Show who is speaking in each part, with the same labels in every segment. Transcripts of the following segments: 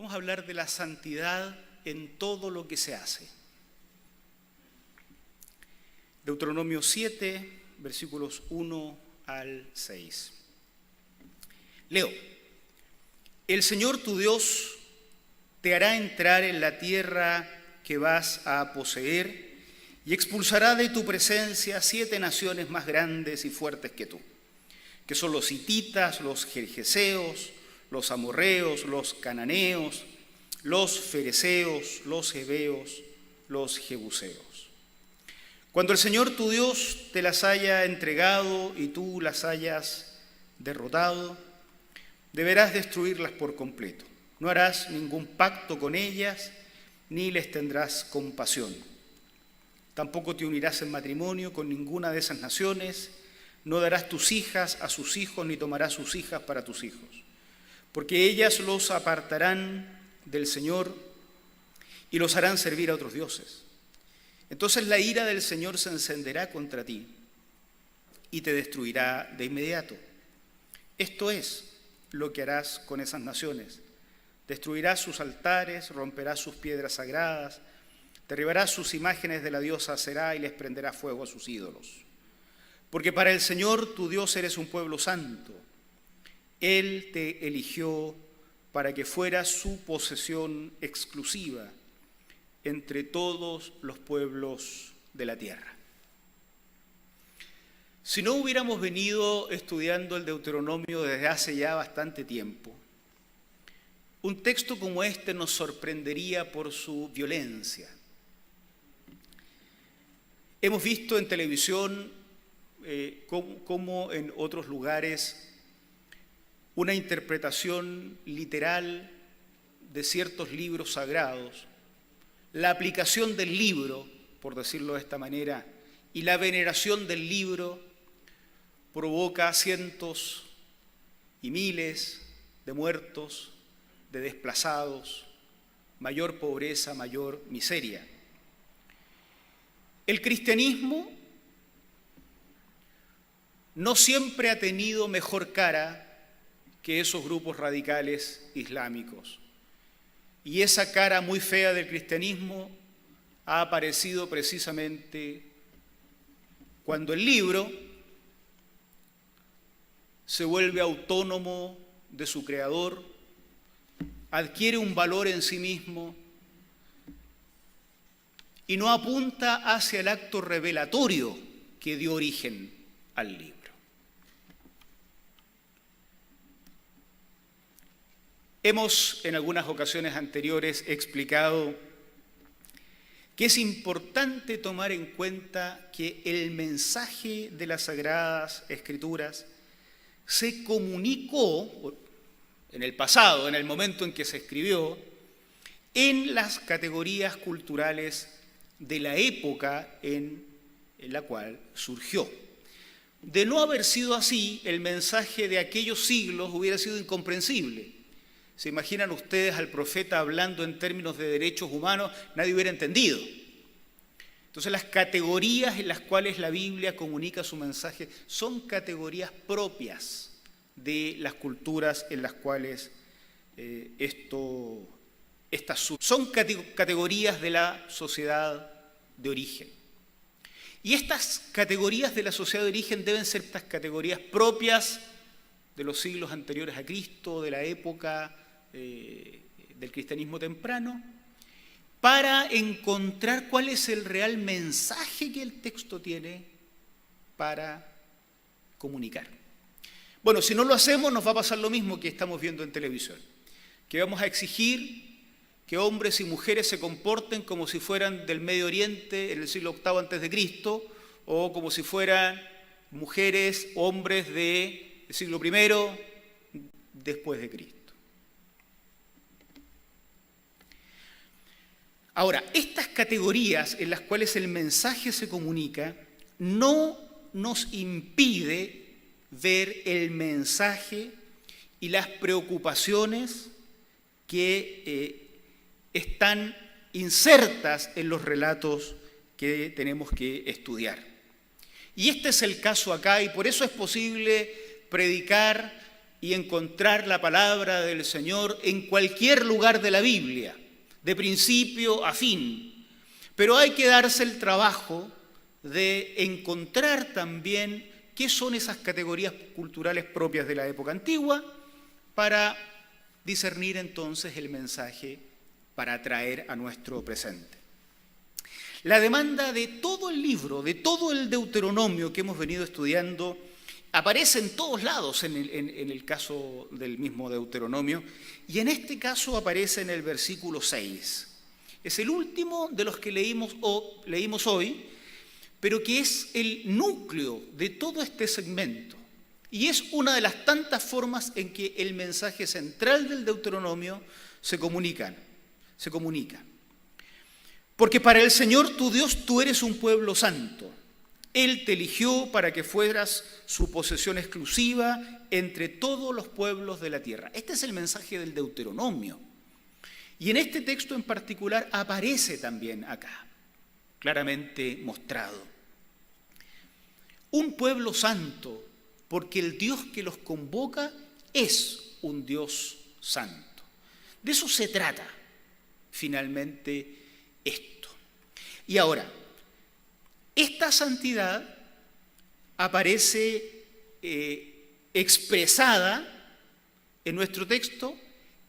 Speaker 1: Vamos a hablar de la santidad en todo lo que se hace. Deuteronomio 7, versículos 1 al 6. Leo. El Señor tu Dios te hará entrar en la tierra que vas a poseer y expulsará de tu presencia 7 naciones más grandes y fuertes que tú, que son los hititas, los gergeseos, los amorreos, los cananeos, los fereceos, los heveos, los jebuseos. Cuando el Señor tu Dios te las haya entregado y tú las hayas derrotado, deberás destruirlas por completo. No harás ningún pacto con ellas, ni les tendrás compasión. Tampoco te unirás en matrimonio con ninguna de esas naciones, no darás tus hijas a sus hijos, ni tomarás sus hijas para tus hijos, porque ellas los apartarán del Señor y los harán servir a otros dioses. Entonces la ira del Señor se encenderá contra ti y te destruirá de inmediato. Esto es lo que harás con esas naciones. Destruirás sus altares, romperás sus piedras sagradas, derribarás sus imágenes de la diosa Aserá y les prenderás fuego a sus ídolos. Porque para el Señor tu Dios eres un pueblo santo. Él te eligió para que fueras su posesión exclusiva entre todos los pueblos de la tierra. Si no hubiéramos venido estudiando el Deuteronomio desde hace ya bastante tiempo, un texto como este nos sorprendería por su violencia. Hemos visto en televisión como en otros lugares una interpretación literal de ciertos libros sagrados, la aplicación del libro, por decirlo de esta manera, y la veneración del libro provoca cientos y miles de muertos, de desplazados, mayor pobreza, mayor miseria. El cristianismo no siempre ha tenido mejor cara que esos grupos radicales islámicos. Y esa cara muy fea del cristianismo ha aparecido precisamente cuando el libro se vuelve autónomo de su creador, adquiere un valor en sí mismo y no apunta hacia el acto revelatorio que dio origen al libro. Hemos en algunas ocasiones anteriores explicado que es importante tomar en cuenta que el mensaje de las Sagradas Escrituras se comunicó en el pasado, en el momento en que se escribió, en las categorías culturales de la época en la cual surgió. De no haber sido así, el mensaje de aquellos siglos hubiera sido incomprensible. ¿Se imaginan ustedes al profeta hablando en términos de derechos humanos? Nadie hubiera entendido. Entonces las categorías en las cuales la Biblia comunica su mensaje son categorías propias de las culturas en las cuales son categorías de la sociedad de origen. Y estas categorías de la sociedad de origen deben ser estas categorías propias de los siglos anteriores a Cristo, de la época del cristianismo temprano, para encontrar cuál es el real mensaje que el texto tiene para comunicar. Bueno, si no lo hacemos nos va a pasar lo mismo que estamos viendo en televisión, que vamos a exigir que hombres y mujeres se comporten como si fueran del Medio Oriente en el siglo VIII antes de Cristo, o como si fueran mujeres, hombres del siglo I después de Cristo. Ahora, estas categorías en las cuales el mensaje se comunica no nos impide ver el mensaje y las preocupaciones que están insertas en los relatos que tenemos que estudiar. Y este es el caso acá, y por eso es posible predicar y encontrar la palabra del Señor en cualquier lugar de la Biblia, de principio a fin. Pero hay que darse el trabajo de encontrar también qué son esas categorías culturales propias de la época antigua para discernir entonces el mensaje para traer a nuestro presente. La demanda de todo el libro, de todo el Deuteronomio que hemos venido estudiando, aparece en todos lados en el caso del mismo Deuteronomio, y en este caso aparece en el versículo 6. Es el último de los que leímos hoy, pero que es el núcleo de todo este segmento. Y es una de las tantas formas en que el mensaje central del Deuteronomio se comunica. Porque para el Señor tu Dios tú eres un pueblo santo. Él te eligió para que fueras su posesión exclusiva entre todos los pueblos de la tierra. Este es el mensaje del Deuteronomio. Y en este texto en particular aparece también acá, claramente mostrado. Un pueblo santo, porque el Dios que los convoca es un Dios santo. De eso se trata, finalmente, esto. Y ahora, esta santidad aparece expresada en nuestro texto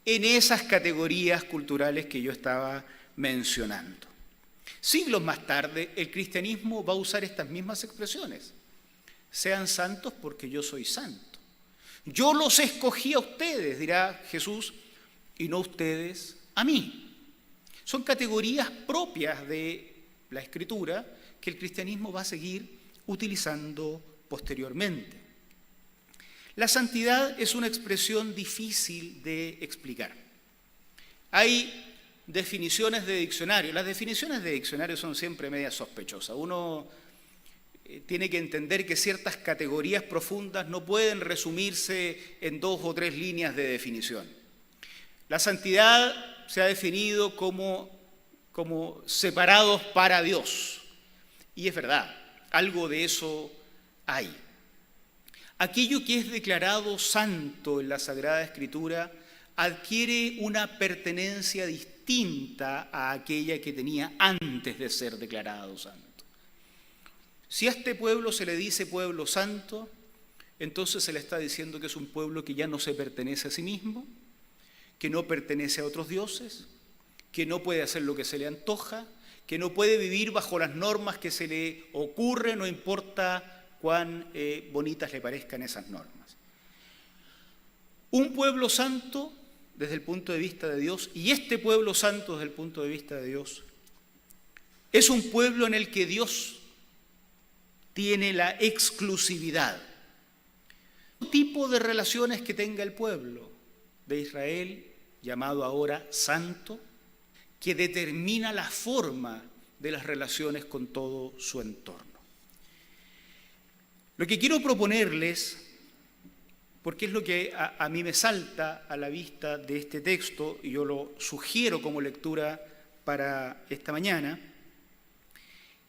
Speaker 1: en esas categorías culturales que yo estaba mencionando. Siglos más tarde, el cristianismo va a usar estas mismas expresiones. Sean santos porque yo soy santo. Yo los escogí a ustedes, dirá Jesús, y no ustedes a mí. Son categorías propias de la Escritura que el cristianismo va a seguir utilizando posteriormente. La santidad es una expresión difícil de explicar. Hay definiciones de diccionario. Las definiciones de diccionario son siempre medias sospechosas. Uno tiene que entender que ciertas categorías profundas no pueden resumirse en 2 o 3 líneas de definición. La santidad se ha definido como separados para Dios. Y es verdad, algo de eso hay. Aquello que es declarado santo en la Sagrada Escritura adquiere una pertenencia distinta a aquella que tenía antes de ser declarado santo. Si a este pueblo se le dice pueblo santo, entonces se le está diciendo que es un pueblo que ya no se pertenece a sí mismo, que no pertenece a otros dioses, que no puede hacer lo que se le antoja, que no puede vivir bajo las normas que se le ocurren, no importa cuán bonitas le parezcan esas normas. Un pueblo santo desde el punto de vista de Dios, y este pueblo santo desde el punto de vista de Dios, es un pueblo en el que Dios tiene la exclusividad. Un tipo de relaciones que tenga el pueblo de Israel, llamado ahora santo, que determina la forma de las relaciones con todo su entorno. Lo que quiero proponerles, porque es lo que a mí me salta a la vista de este texto, y yo lo sugiero como lectura para esta mañana,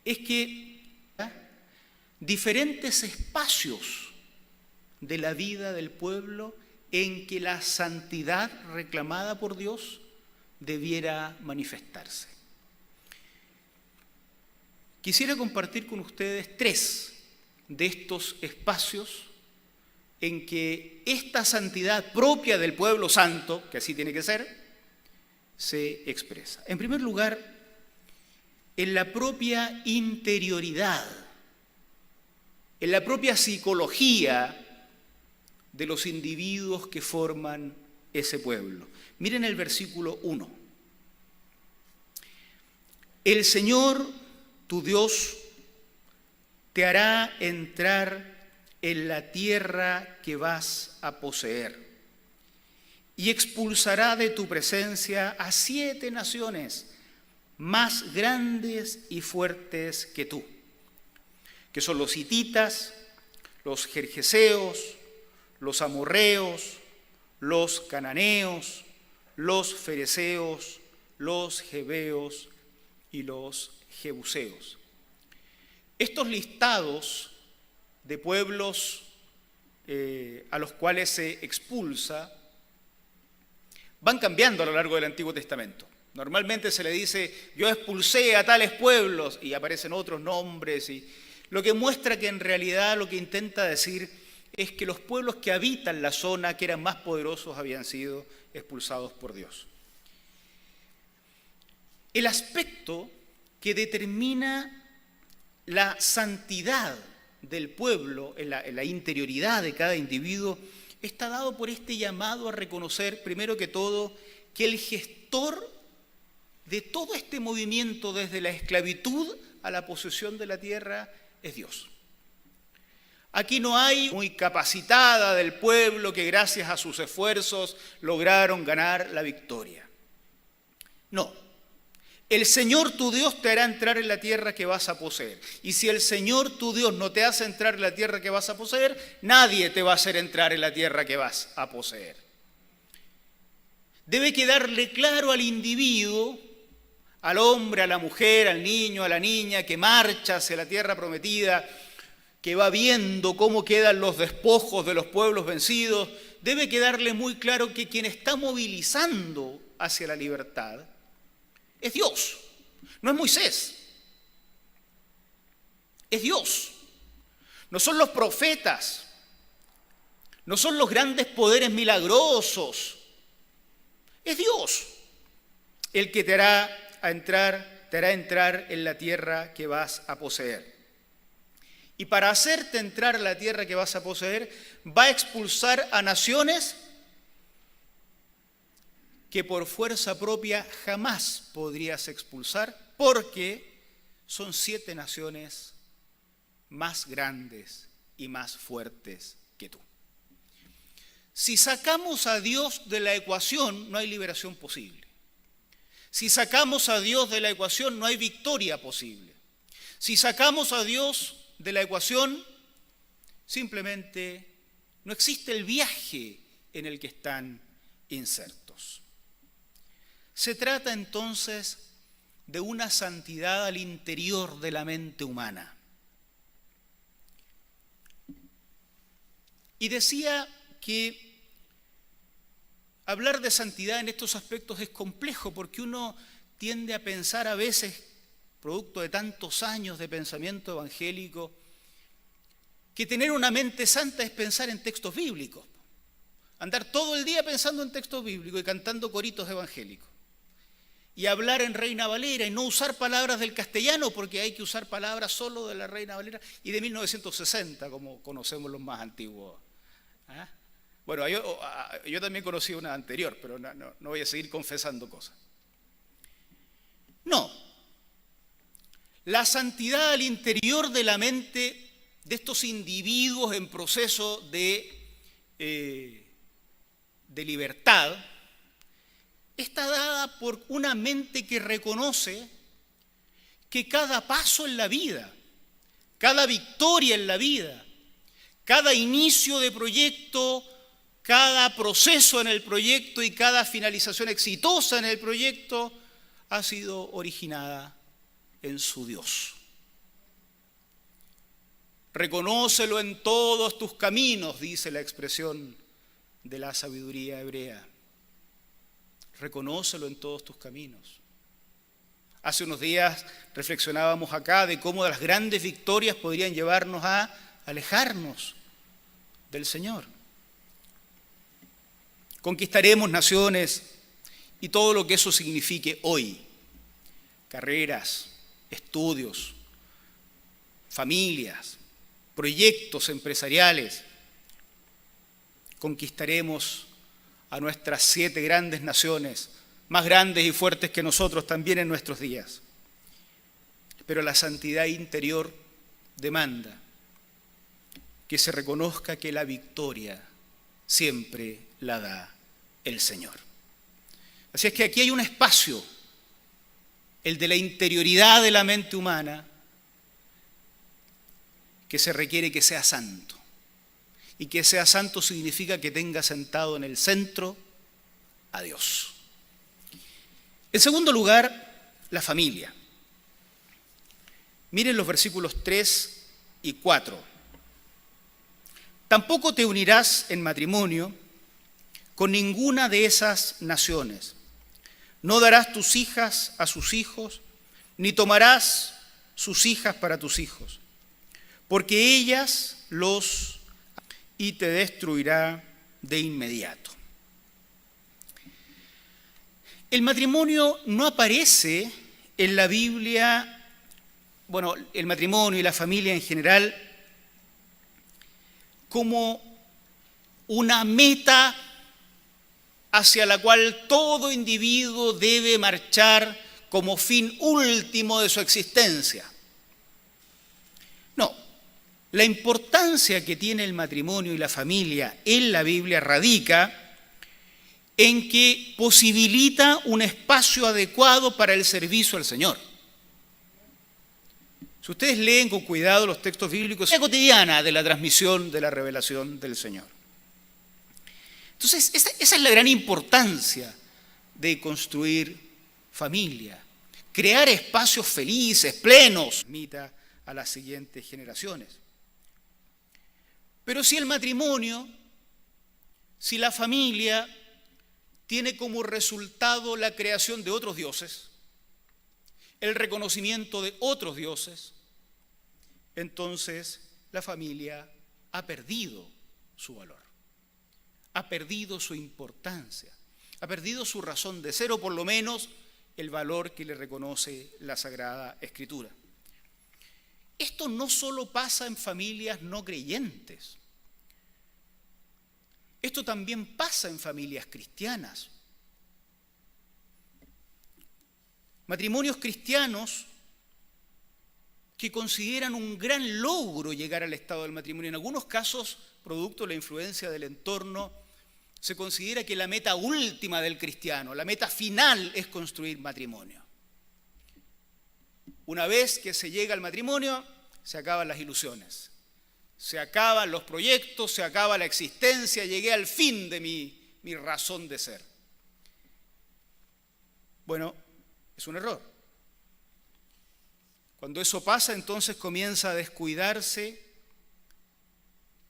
Speaker 1: es que diferentes espacios de la vida del pueblo en que la santidad reclamada por Dios debiera manifestarse. Quisiera compartir con ustedes 3 de estos espacios en que esta santidad propia del pueblo santo, que así tiene que ser, se expresa. En primer lugar, en la propia interioridad, en la propia psicología de los individuos que forman ese pueblo. Miren el versículo 1. El Señor, tu Dios, te hará entrar en la tierra que vas a poseer y expulsará de tu presencia a 7 naciones más grandes y fuertes que tú, que son los hititas, los gergeseos, los amorreos, los cananeos, los fereceos, los jebeos y los jebuseos. Estos listados de pueblos a los cuales se expulsa van cambiando a lo largo del Antiguo Testamento. Normalmente se le dice, yo expulsé a tales pueblos, y aparecen otros nombres, y lo que muestra que en realidad lo que intenta decir es que los pueblos que habitan la zona, que eran más poderosos, habían sido expulsados por Dios. El aspecto que determina la santidad del pueblo, en la interioridad de cada individuo, está dado por este llamado a reconocer, primero que todo, que el gestor de todo este movimiento desde la esclavitud a la posesión de la tierra es Dios. Aquí no hay muy capacitada del pueblo que gracias a sus esfuerzos lograron ganar la victoria. No. El Señor tu Dios te hará entrar en la tierra que vas a poseer. Y si el Señor tu Dios no te hace entrar en la tierra que vas a poseer, nadie te va a hacer entrar en la tierra que vas a poseer. Debe quedarle claro al individuo, al hombre, a la mujer, al niño, a la niña, que marcha hacia la tierra prometida, que va viendo cómo quedan los despojos de los pueblos vencidos, debe quedarle muy claro que quien está movilizando hacia la libertad es Dios, no es Moisés, es Dios. No son los profetas, no son los grandes poderes milagrosos, es Dios el que te hará entrar en la tierra que vas a poseer. Y para hacerte entrar a la tierra que vas a poseer, va a expulsar a naciones que por fuerza propia jamás podrías expulsar, porque son 7 naciones más grandes y más fuertes que tú. Si sacamos a Dios de la ecuación, no hay liberación posible. Si sacamos a Dios de la ecuación, no hay victoria posible. Si sacamos a Dios de la ecuación, simplemente no existe el viaje en el que están insertos. Se trata entonces de una santidad al interior de la mente humana. Y decía que hablar de santidad en estos aspectos es complejo porque uno tiende a pensar a veces, producto de tantos años de pensamiento evangélico, que tener una mente santa es pensar en textos bíblicos, andar todo el día pensando en textos bíblicos y cantando coritos evangélicos, y hablar en Reina Valera y no usar palabras del castellano porque hay que usar palabras solo de la Reina Valera y de 1960, como conocemos los más antiguos. ¿Ah? Bueno, yo también conocí una anterior, pero no voy a seguir confesando cosas. No. La santidad al interior de la mente de estos individuos en proceso de libertad está dada por una mente que reconoce que cada paso en la vida, cada victoria en la vida, cada inicio de proyecto, cada proceso en el proyecto y cada finalización exitosa en el proyecto ha sido originada en su Dios. Reconócelo en todos tus caminos, dice la expresión de la sabiduría hebrea. Reconócelo en todos tus caminos. Hace unos días reflexionábamos acá de cómo las grandes victorias podrían llevarnos a alejarnos del Señor. Conquistaremos naciones y todo lo que eso signifique hoy. Carreras, estudios, familias, proyectos empresariales. Conquistaremos a nuestras 7 grandes naciones, más grandes y fuertes que nosotros también en nuestros días. Pero la santidad interior demanda que se reconozca que la victoria siempre la da el Señor. Así es que aquí hay un espacio, el de la interioridad de la mente humana, que se requiere que sea santo. Y que sea santo significa que tenga sentado en el centro a Dios. En segundo lugar, la familia. Miren los versículos 3 y 4. Tampoco te unirás en matrimonio con ninguna de esas naciones. No darás tus hijas a sus hijos, ni tomarás sus hijas para tus hijos, porque ellas los y te destruirá de inmediato. El matrimonio no aparece en la Biblia, bueno, el matrimonio y la familia en general, como una meta hacia la cual todo individuo debe marchar como fin último de su existencia. No, la importancia que tiene el matrimonio y la familia en la Biblia radica en que posibilita un espacio adecuado para el servicio al Señor. Si ustedes leen con cuidado los textos bíblicos, es la cotidiana de la transmisión de la revelación del Señor. Entonces, esa es la gran importancia de construir familia, crear espacios felices, plenos, a las siguientes generaciones. Pero si el matrimonio, si la familia tiene como resultado la creación de otros dioses, el reconocimiento de otros dioses, entonces la familia ha perdido su valor, ha perdido su importancia, ha perdido su razón de ser, o por lo menos el valor que le reconoce la Sagrada Escritura. Esto no solo pasa en familias no creyentes, esto también pasa en familias cristianas. Matrimonios cristianos que consideran un gran logro llegar al estado del matrimonio. En algunos casos, producto de la influencia del entorno, se considera que la meta última del cristiano, la meta final, es construir matrimonio. Una vez que se llega al matrimonio, se acaban las ilusiones, se acaban los proyectos, se acaba la existencia, llegué al fin de mi razón de ser. Bueno, es un error. Cuando eso pasa, entonces comienza a descuidarse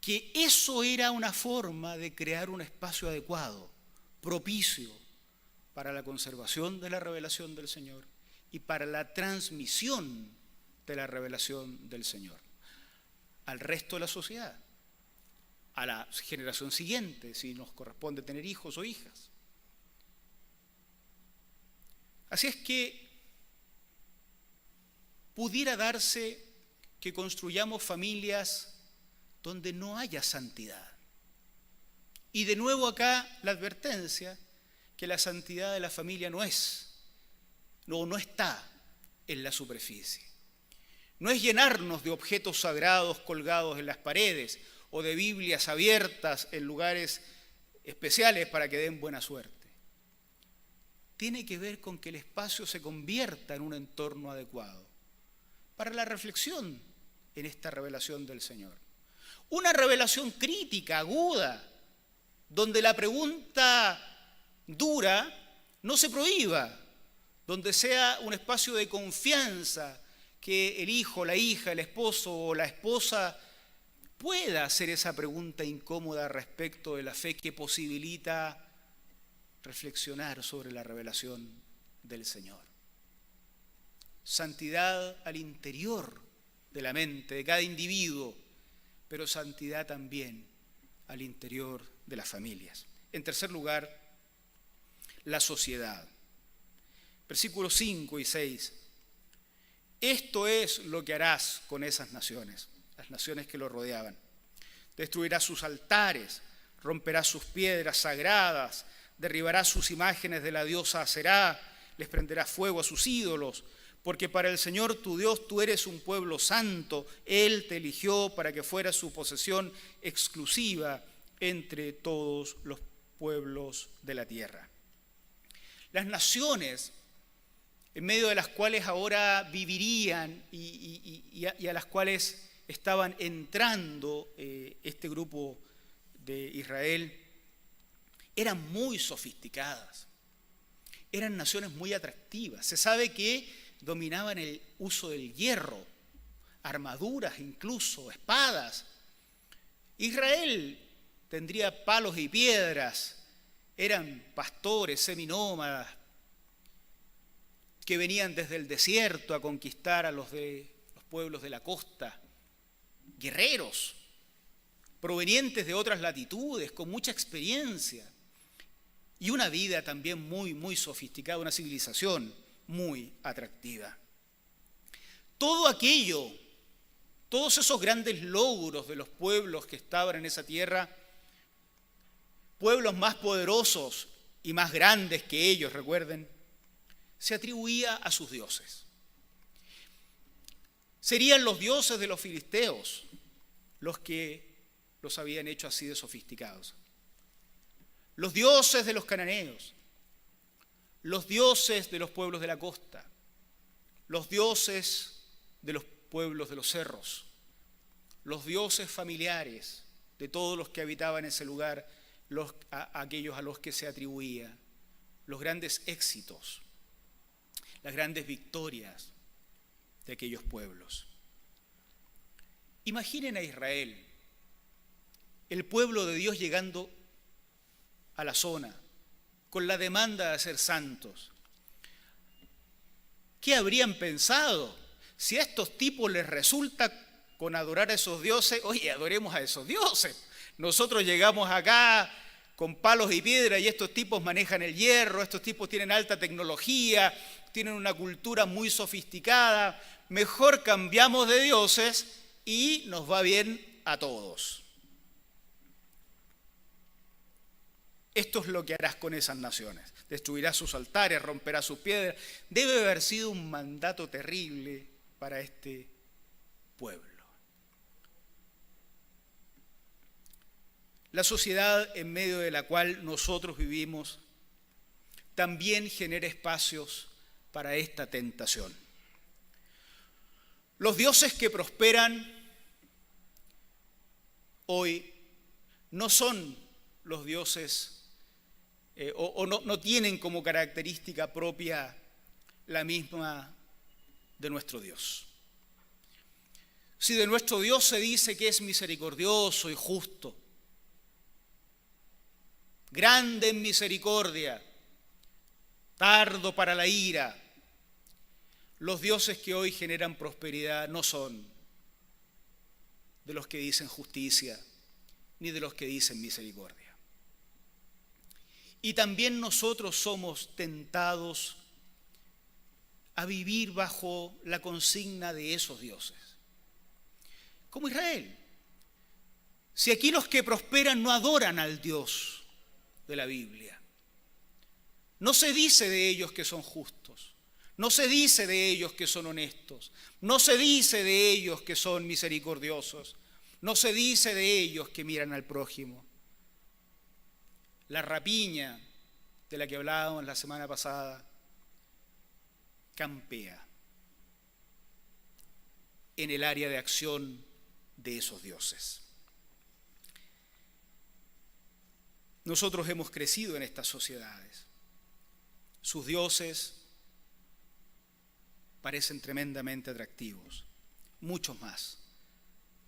Speaker 1: que eso era una forma de crear un espacio adecuado, propicio para la conservación de la revelación del Señor y para la transmisión de la revelación del Señor al resto de la sociedad, a la generación siguiente, si nos corresponde tener hijos o hijas. Así es que pudiera darse que construyamos familias donde no haya santidad. Y de nuevo acá la advertencia que la santidad de la familia no está en la superficie. No es llenarnos de objetos sagrados colgados en las paredes o de Biblias abiertas en lugares especiales para que den buena suerte. Tiene que ver con que el espacio se convierta en un entorno adecuado para la reflexión en esta revelación del Señor. Una revelación crítica, aguda, donde la pregunta dura no se prohíba, donde sea un espacio de confianza, que el hijo, la hija, el esposo o la esposa pueda hacer esa pregunta incómoda respecto de la fe que posibilita reflexionar sobre la revelación del Señor. Santidad al interior de la mente de cada individuo, pero santidad también al interior de las familias. En tercer lugar, la sociedad. Versículos 5 y 6. Esto es lo que harás con esas naciones, las naciones que lo rodeaban. Destruirás sus altares, romperás sus piedras sagradas, derribarás sus imágenes de la diosa Aserá, les prenderás fuego a sus ídolos, porque para el Señor tu Dios tú eres un pueblo santo, Él te eligió para que fueras su posesión exclusiva entre todos los pueblos de la tierra. Las naciones en medio de las cuales ahora vivirían y a las cuales estaban entrando este grupo de Israel, eran muy sofisticadas, eran naciones muy atractivas. Se sabe que dominaban el uso del hierro, armaduras incluso, espadas. Israel tendría palos y piedras, eran pastores, seminómadas, que venían desde el desierto a conquistar a los pueblos de la costa, guerreros, provenientes de otras latitudes, con mucha experiencia, y una vida también muy, muy sofisticada, una civilización muy atractiva. Todo aquello, todos esos grandes logros de los pueblos que estaban en esa tierra, pueblos más poderosos y más grandes que ellos, recuerden, se atribuía a sus dioses. Serían los dioses de los filisteos los que los habían hecho así de sofisticados. Los dioses de los cananeos, los dioses de los pueblos de la costa, los dioses de los pueblos de los cerros, los dioses familiares de todos los que habitaban ese lugar, aquellos a los que se atribuía los grandes éxitos, las grandes victorias de aquellos pueblos. Imaginen a Israel, el pueblo de Dios llegando a la zona con la demanda de ser santos. ¿Qué habrían pensado? Si a estos tipos les resulta con adorar a esos dioses, oye, adoremos a esos dioses. Nosotros llegamos acá con palos y piedra y estos tipos manejan el hierro, estos tipos tienen alta tecnología, tienen una cultura muy sofisticada, mejor cambiamos de dioses y nos va bien a todos. Esto es lo que harás con esas naciones. Destruirás sus altares, romperás sus piedras. Debe haber sido un mandato terrible para este pueblo. La sociedad en medio de la cual nosotros vivimos también genera espacios para esta tentación. Los dioses que prosperan hoy no son los dioses no tienen como característica propia la misma de nuestro Dios. Si de nuestro Dios se dice que es misericordioso y justo, grande en misericordia, tardo para la ira, los dioses que hoy generan prosperidad no son de los que dicen justicia, ni de los que dicen misericordia. Y también nosotros somos tentados a vivir bajo la consigna de esos dioses. Como Israel. Si aquí los que prosperan no adoran al Dios de la Biblia, no se dice de ellos que son justos, no se dice de ellos que son honestos, no se dice de ellos que son misericordiosos, no se dice de ellos que miran al prójimo. La rapiña de la que hablábamos la semana pasada campea en el área de acción de esos dioses. Nosotros hemos crecido en estas sociedades. Sus dioses parecen tremendamente atractivos, muchos más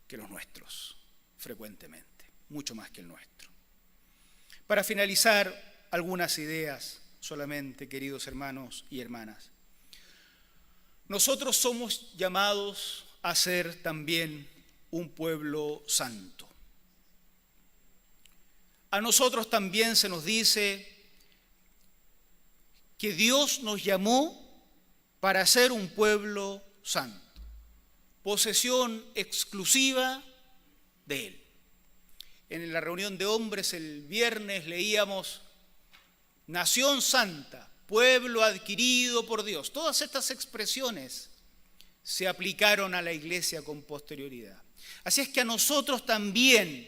Speaker 1: que los nuestros, frecuentemente, mucho más que el nuestro. Para finalizar, algunas ideas solamente, queridos hermanos y hermanas. Nosotros somos llamados a ser también un pueblo santo. A nosotros también se nos dice que Dios nos llamó para ser un pueblo santo, posesión exclusiva de Él. En la reunión de hombres el viernes leíamos nación santa, pueblo adquirido por Dios. Todas estas expresiones se aplicaron a la iglesia con posterioridad. Así es que a nosotros también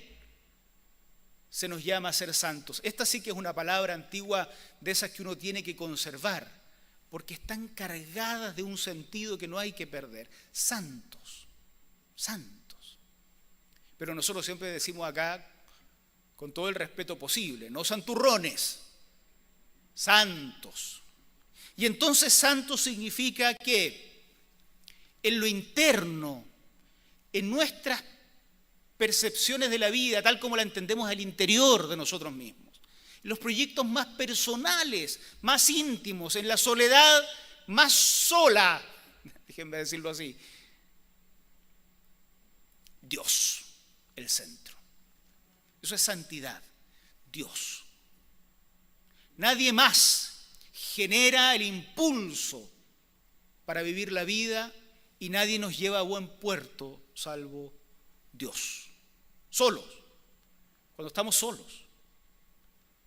Speaker 1: se nos llama a ser santos. Esta sí que es una palabra antigua de esas que uno tiene que conservar, porque están cargadas de un sentido que no hay que perder. Santos, santos. Pero nosotros siempre decimos acá, con todo el respeto posible, no santurrones, santos. Y entonces santo significa que en lo interno, en nuestras percepciones de la vida, tal como la entendemos al interior de nosotros mismos. En los proyectos más personales, más íntimos, en la soledad más sola, déjenme decirlo así. Dios, el centro. Eso es santidad, Dios. Nadie más genera el impulso para vivir la vida y nadie nos lleva a buen puerto salvo Dios. Solos, cuando estamos solos,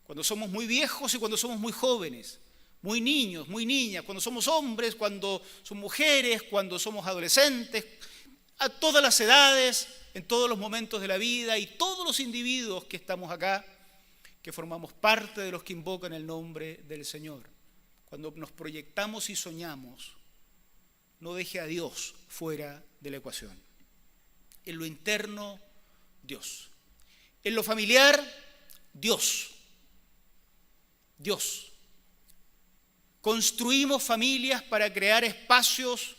Speaker 1: cuando somos muy viejos y cuando somos muy jóvenes, muy niños, muy niñas, cuando somos hombres, cuando somos mujeres, cuando somos adolescentes, a todas las edades, en todos los momentos de la vida y todos los individuos que estamos acá, que formamos parte de los que invocan el nombre del Señor. Cuando nos proyectamos y soñamos, no deje a Dios fuera de la ecuación. En lo interno, Dios. En lo familiar, Dios. Dios. Construimos familias para crear espacios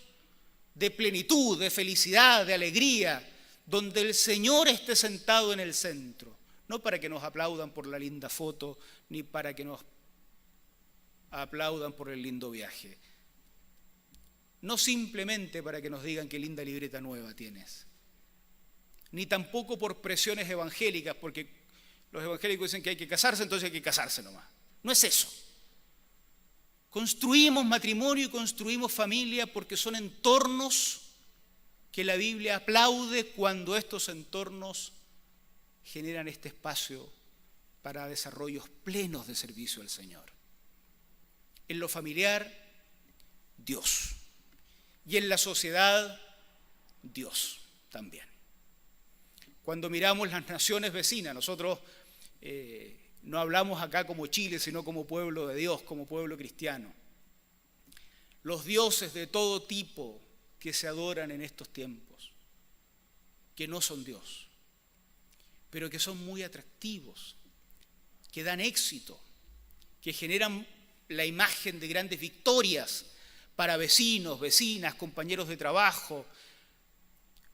Speaker 1: de plenitud, de felicidad, de alegría, donde el Señor esté sentado en el centro. No para que nos aplaudan por la linda foto, ni para que nos aplaudan por el lindo viaje. No simplemente para que nos digan qué linda libreta nueva tienes. Ni tampoco por presiones evangélicas, porque los evangélicos dicen que hay que casarse, entonces hay que casarse nomás. No es eso. Construimos matrimonio y construimos familia porque son entornos que la Biblia aplaude cuando estos entornos generan este espacio para desarrollos plenos de servicio al Señor. En lo familiar, Dios. Y en la sociedad, Dios también. Cuando miramos las naciones vecinas, nosotros no hablamos acá como Chile, sino como pueblo de Dios, como pueblo cristiano. Los dioses de todo tipo que se adoran en estos tiempos, que no son Dios, pero que son muy atractivos, que dan éxito, que generan la imagen de grandes victorias para vecinos, vecinas, compañeros de trabajo,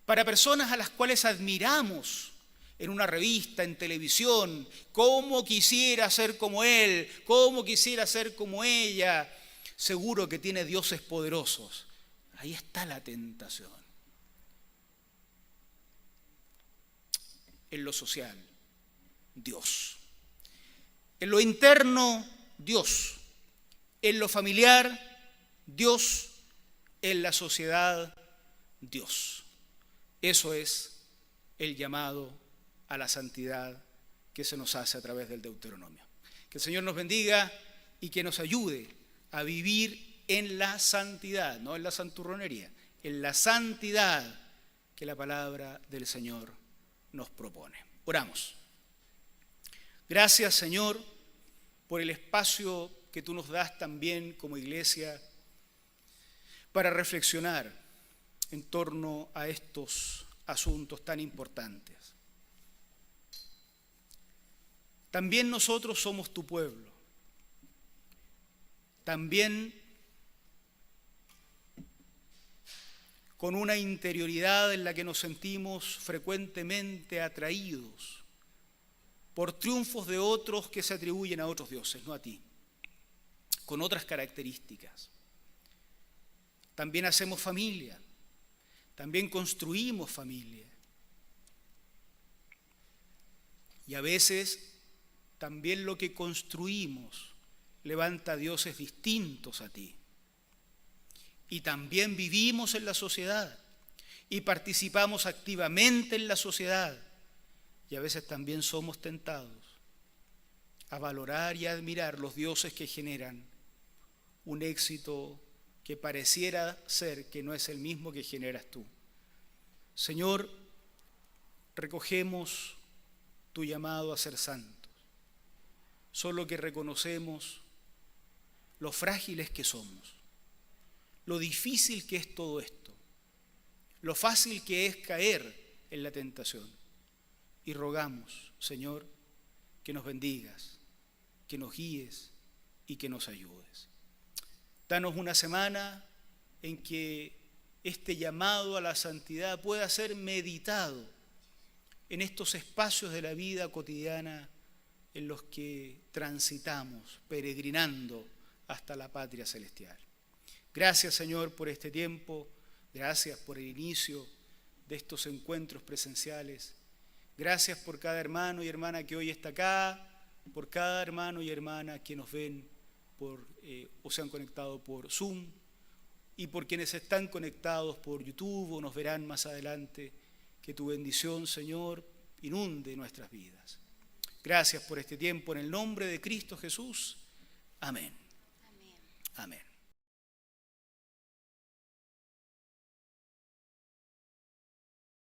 Speaker 1: para personas a las cuales admiramos en una revista, en televisión, cómo quisiera ser como él, cómo quisiera ser como ella. Seguro que tiene dioses poderosos. Ahí está la tentación. En lo social, Dios. En lo interno, Dios. En lo familiar, Dios. En la sociedad, Dios. Eso es el llamado a la santidad que se nos hace a través del Deuteronomio. Que el Señor nos bendiga y que nos ayude a vivir en la santidad, no en la santurronería, en la santidad que la palabra del Señor nos propone. Oramos. Gracias, Señor, por el espacio que tú nos das también como iglesia para reflexionar en torno a estos asuntos tan importantes. También nosotros somos tu pueblo. También con una interioridad en la que nos sentimos frecuentemente atraídos por triunfos de otros que se atribuyen a otros dioses, no a ti, con otras características. También hacemos familia, también construimos familia. Y a veces también lo que construimos levanta dioses distintos a ti. Y también vivimos en la sociedad y participamos activamente en la sociedad. Y a veces también somos tentados a valorar y a admirar los dioses que generan un éxito que pareciera ser que no es el mismo que generas tú. Señor, recogemos tu llamado a ser santos, solo que reconocemos lo frágiles que somos, lo difícil que es todo esto, lo fácil que es caer en la tentación. Y rogamos, Señor, que nos bendigas, que nos guíes y que nos ayudes. Danos una semana en que este llamado a la santidad pueda ser meditado en estos espacios de la vida cotidiana en los que transitamos, peregrinando hasta la patria celestial. Gracias, Señor, por este tiempo. Gracias por el inicio de estos encuentros presenciales. Gracias por cada hermano y hermana que hoy está acá, por cada hermano y hermana que nos ven o se han conectado por Zoom, y por quienes están conectados por YouTube o nos verán más adelante. Que tu bendición, Señor, inunde nuestras vidas. Gracias por este tiempo en el nombre de Cristo Jesús. Amén.
Speaker 2: Amén.
Speaker 1: Amén.